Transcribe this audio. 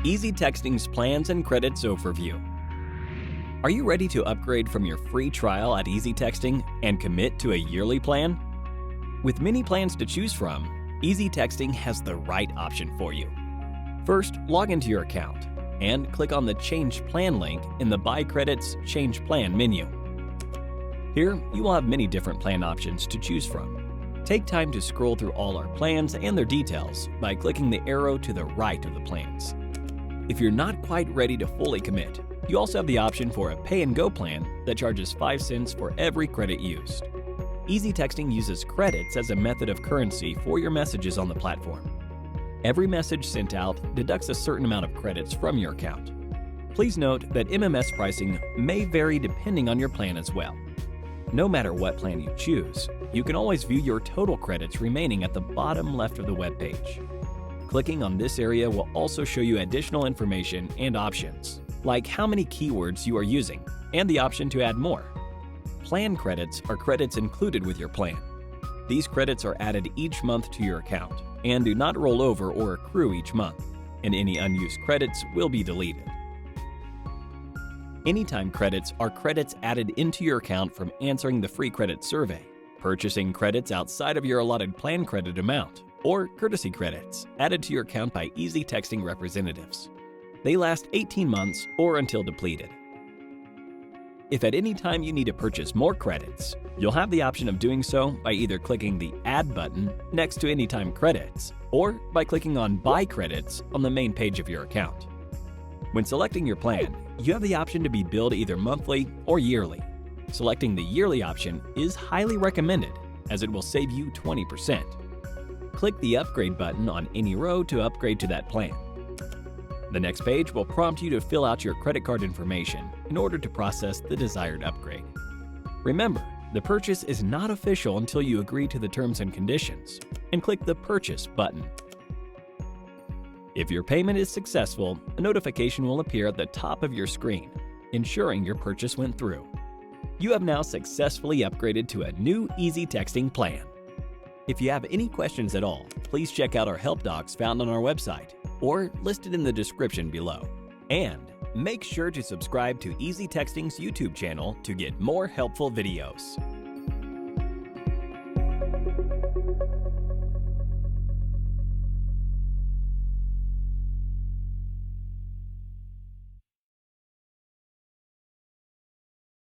Easy Texting's Plans and Credits Overview. Are you ready to upgrade from your free trial at Easy Texting and commit to a yearly plan? With many plans to choose from, Easy Texting has the right option for you. First, log into your account and click on the Change Plan link in the Buy Credits Change Plan menu. Here, you will have many different plan options to choose from. Take time to scroll through all our plans and their details by clicking the arrow to the right of the plans. If you're not quite ready to fully commit, you also have the option for a pay-and-go plan that charges 5 cents for every credit used. Easy Texting uses credits as a method of currency for your messages on the platform. Every message sent out deducts a certain amount of credits from your account. Please note that MMS pricing may vary depending on your plan as well. No matter what plan you choose, you can always view your total credits remaining at the bottom left of the web page. Clicking on this area will also show you additional information and options, like how many keywords you are using and the option to add more. Plan credits are credits included with your plan. These credits are added each month to your account and do not roll over or accrue each month, and any unused credits will be deleted. Anytime credits are credits added into your account from answering the free credit survey, purchasing credits outside of your allotted plan credit amount, or courtesy credits added to your account by Easy Texting representatives. They last 18 months or until depleted. If at any time you need to purchase more credits, you'll have the option of doing so by either clicking the Add button next to Anytime Credits or by clicking on Buy Credits on the main page of your account. When selecting your plan, you have the option to be billed either monthly or yearly. Selecting the yearly option is highly recommended as it will save you 20%. Click the Upgrade button on any row to upgrade to that plan. The next page will prompt you to fill out your credit card information in order to process the desired upgrade. Remember, the purchase is not official until you agree to the terms and conditions and click the Purchase button. If your payment is successful, a notification will appear at the top of your screen, ensuring your purchase went through. You have now successfully upgraded to a new Easy Texting plan. If you have any questions at all, please check out our help docs found on our website or listed in the description below. And make sure to subscribe to Easy Texting's YouTube channel to get more helpful videos.